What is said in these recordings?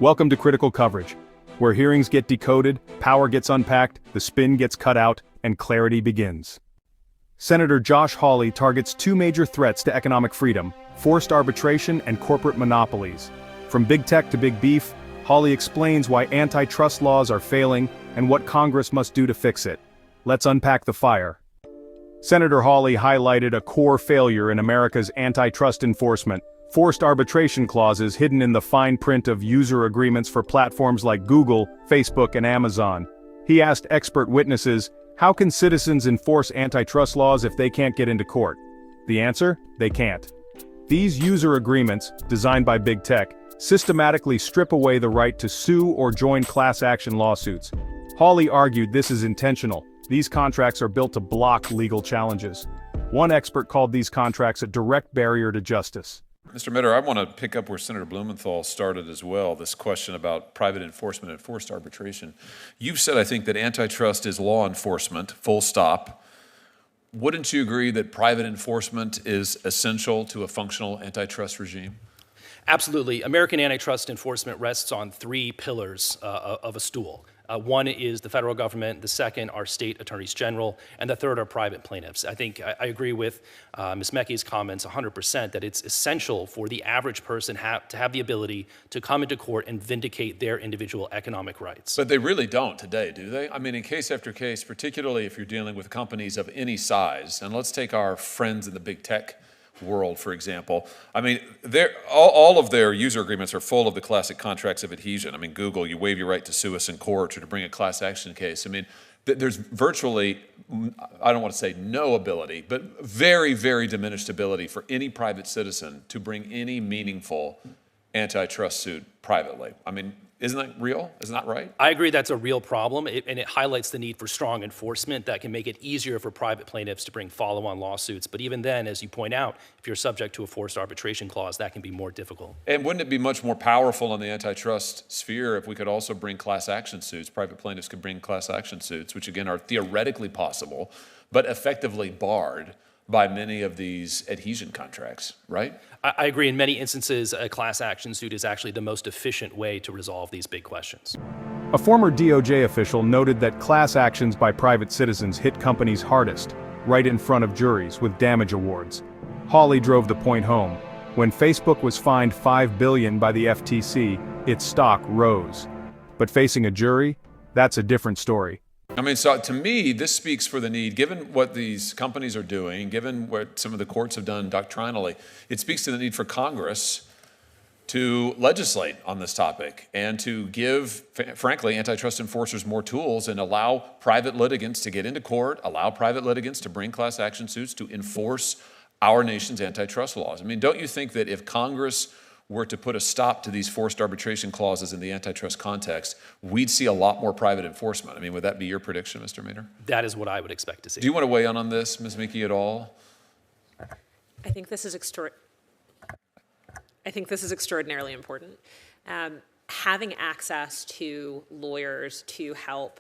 Welcome to Critical Coverage, where hearings get decoded, power gets unpacked, the spin gets cut out, and clarity begins. Senator Josh Hawley targets two major threats to economic freedom: forced arbitration and corporate monopolies. From big tech to big beef, Hawley explains why antitrust laws are failing and what Congress must do to fix it. Let's unpack the fire. Senator Hawley highlighted a core failure in America's antitrust enforcement: forced arbitration clauses hidden in the fine print of user agreements for platforms like Google, Facebook, and Amazon. He asked expert witnesses, how can citizens enforce antitrust laws if they can't get into court? The answer? They can't. These user agreements, designed by big tech, systematically strip away the right to sue or join class action lawsuits. Hawley argued this is intentional. These contracts are built to block legal challenges. One expert called these contracts a direct barrier to justice. Mr. Mitter, I want to pick up where Senator Blumenthal started as well, this question about private enforcement and forced arbitration. You've said, I think, that antitrust is law enforcement, full stop. Wouldn't you agree that private enforcement is essential to a functional antitrust regime? Absolutely. American antitrust enforcement rests on three pillars of a stool. One is the federal government, the second are state attorneys general, and the third are private plaintiffs. I think I agree with Ms. Mecky's comments 100% that it's essential for the average person to have the ability to come into court and vindicate their individual economic rights. But they really don't today, do they? I mean, in case after case, particularly if you're dealing with companies of any size, and let's take our friends in the big tech world, for example. I mean, all of their user agreements are full of the classic contracts of adhesion. I mean, Google, you waive your right to sue us in court or to bring a class action case. I mean, there's virtually, I don't want to say no ability, but very, very diminished ability for any private citizen to bring any meaningful antitrust suit privately. I mean, isn't that real? Isn't that right? I agree that's a real problem, and it highlights the need for strong enforcement that can make it easier for private plaintiffs to bring follow-on lawsuits. But even then, as you point out, if you're subject to a forced arbitration clause, that can be more difficult. And wouldn't it be much more powerful in the antitrust sphere if we could also bring class action suits? Private plaintiffs could bring class action suits, which again are theoretically possible, but effectively barred by many of these adhesion contracts, right? I agree. In many instances, a class action suit is actually the most efficient way to resolve these big questions. A former DOJ official noted that class actions by private citizens hit companies hardest, right in front of juries with damage awards. Hawley drove the point home. When Facebook was fined $5 billion by the FTC, its stock rose. But facing a jury? That's a different story. I mean, so to me, this speaks for the need, given what these companies are doing, given what some of the courts have done doctrinally, it speaks to the need for Congress to legislate on this topic and to give, frankly, antitrust enforcers more tools and allow private litigants to get into court, allow private litigants to bring class action suits to enforce our nation's antitrust laws. I mean, don't you think that if Congress were to put a stop to these forced arbitration clauses in the antitrust context, we'd see a lot more private enforcement? I mean, would that be your prediction, Mr. Maynard? That is what I would expect to see. Do you want to weigh in on this, Ms. Meeke, at all? I think this is extraordinarily important. Having access to lawyers to help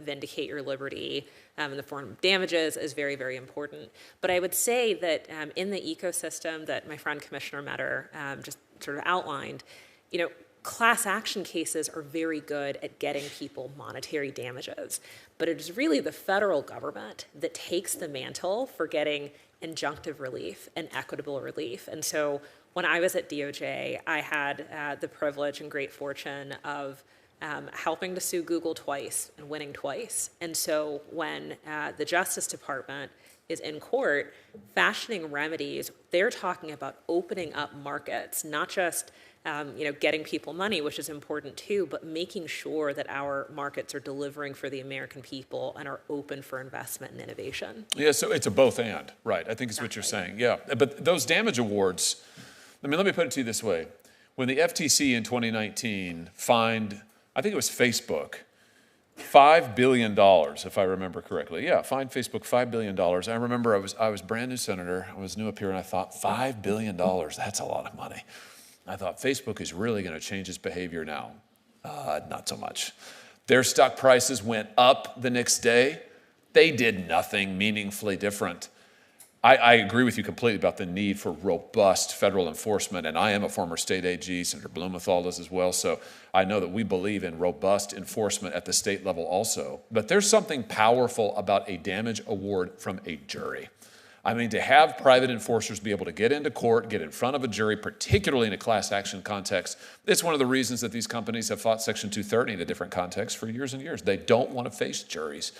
vindicate your liberty in the form of damages is very, very important. But I would say that in the ecosystem that my friend Commissioner Metter just sort of outlined, class action cases are very good at getting people monetary damages. But it is really the federal government that takes the mantle for getting injunctive relief and equitable relief. And so when I was at DOJ, I had the privilege and great fortune of helping to sue Google twice and winning twice. And so when the Justice Department is in court fashioning remedies, they're talking about opening up markets, not just getting people money, which is important too, but making sure that our markets are delivering for the American people and are open for investment and innovation. Yeah, so it's a both and, right? I think it's what you're saying. Yeah, but those damage awards, let me put it to you this way. When the FTC in 2019 fined, I think it was Facebook, $5 billion, if I remember correctly. Yeah, fined Facebook $5 billion. I remember I was brand new senator. I was new up here, and I thought, $5 billion, that's a lot of money. I thought, Facebook is really going to change its behavior now. Not so much. Their stock prices went up the next day. They did nothing meaningfully different. I agree with you completely about the need for robust federal enforcement, and I am a former state AG, Senator Blumenthal is as well, so I know that we believe in robust enforcement at the state level also. But there's something powerful about a damage award from a jury. I mean, to have private enforcers be able to get into court, get in front of a jury, particularly in a class action context, it's one of the reasons that these companies have fought Section 230 in a different context for years and years. They don't want to face juries.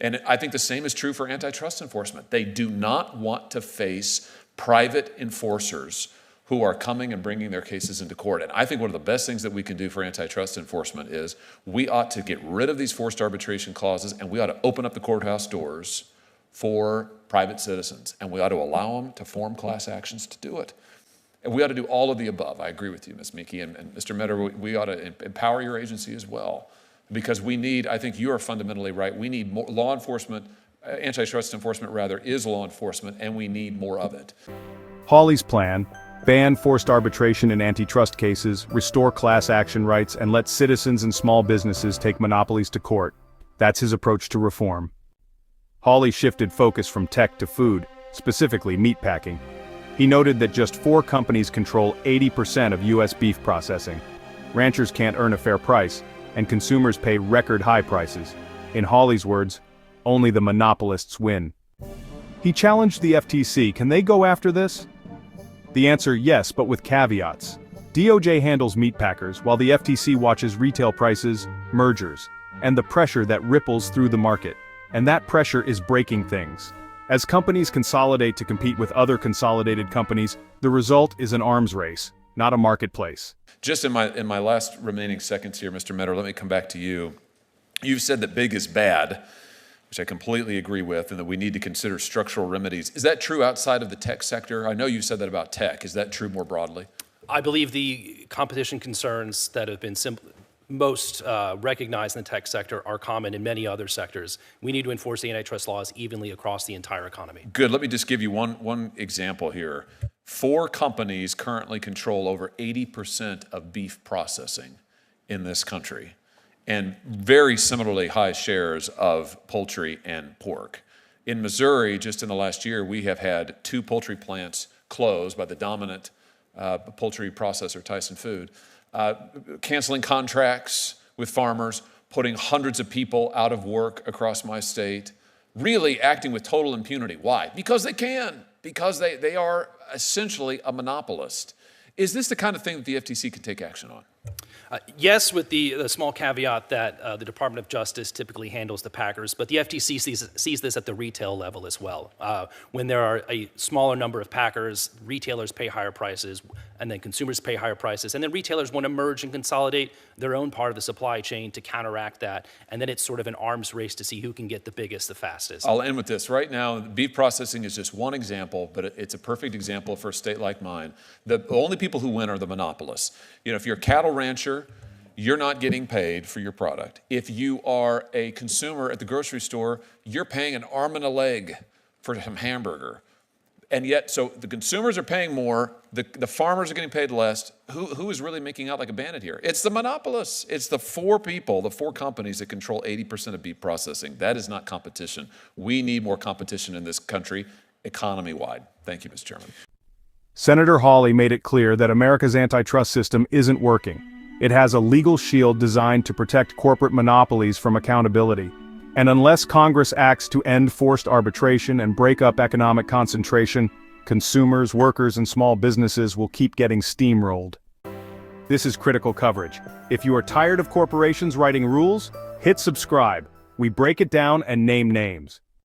And I think the same is true for antitrust enforcement. They do not want to face private enforcers who are coming and bringing their cases into court. And I think one of the best things that we can do for antitrust enforcement is we ought to get rid of these forced arbitration clauses, and we ought to open up the courthouse doors for private citizens, and we ought to allow them to form class actions to do it. And we ought to do all of the above. I agree with you, Ms. Meeke, and Mr. Metter, we ought to empower your agency as well. Because we need, I think you are fundamentally right, we need more law enforcement, antitrust enforcement rather, is law enforcement, and we need more of it. Hawley's plan: ban forced arbitration in antitrust cases, restore class action rights, and let citizens and small businesses take monopolies to court. That's his approach to reform. Hawley shifted focus from tech to food, specifically meatpacking. He noted that just 4 companies control 80% of U.S. beef processing. Ranchers can't earn a fair price, and consumers pay record-high prices. In Hawley's words, only the monopolists win. He challenged the FTC. Can they go after this? The answer: yes, but with caveats. DOJ handles meatpackers, while the FTC watches retail prices, mergers, and the pressure that ripples through the market. And that pressure is breaking things. As companies consolidate to compete with other consolidated companies, the result is an arms race, not a marketplace. Just in my last remaining seconds here, Mr. Metter, let me come back to you. You've said that big is bad, which I completely agree with, and that we need to consider structural remedies. Is that true outside of the tech sector? I know you said that about tech. Is that true more broadly? I believe the competition concerns that have been most recognized in the tech sector are common in many other sectors. We need to enforce the antitrust laws evenly across the entire economy. Good. Let me just give you one example here. 4 companies currently control over 80% of beef processing in this country, and very similarly high shares of poultry and pork. In Missouri, just in the last year, we have had 2 poultry plants closed by the dominant poultry processor, Tyson Food, canceling contracts with farmers, putting hundreds of people out of work across my state, really acting with total impunity. Why? Because they can. Because they are essentially a monopolist. Is this the kind of thing that the FTC can take action on? Yes, with the small caveat that the Department of Justice typically handles the packers, but the FTC sees this at the retail level as well. When there are a smaller number of packers, retailers pay higher prices, and then consumers pay higher prices, and then retailers want to merge and consolidate their own part of the supply chain to counteract that, and then it's sort of an arms race to see who can get the biggest, the fastest. I'll end with this. Right now, beef processing is just one example, but it's a perfect example for a state like mine. The only people who win are the monopolists. You know, if you're a cattle rancher, you're not getting paid for your product. If you are a consumer at the grocery store, you're paying an arm and a leg for some hamburger. And yet, so the consumers are paying more, the farmers are getting paid less. Who is really making out like a bandit here? It's the monopolists. It's the 4 people, the 4 companies that control 80% of beef processing. That is not competition. We need more competition in this country, economy-wide. Thank you, Mr. Chairman. Senator Hawley made it clear that America's antitrust system isn't working. It has a legal shield designed to protect corporate monopolies from accountability. And unless Congress acts to end forced arbitration and break up economic concentration, consumers, workers, and small businesses will keep getting steamrolled. This is critical coverage. If you are tired of corporations writing rules, hit subscribe. We break it down and name names.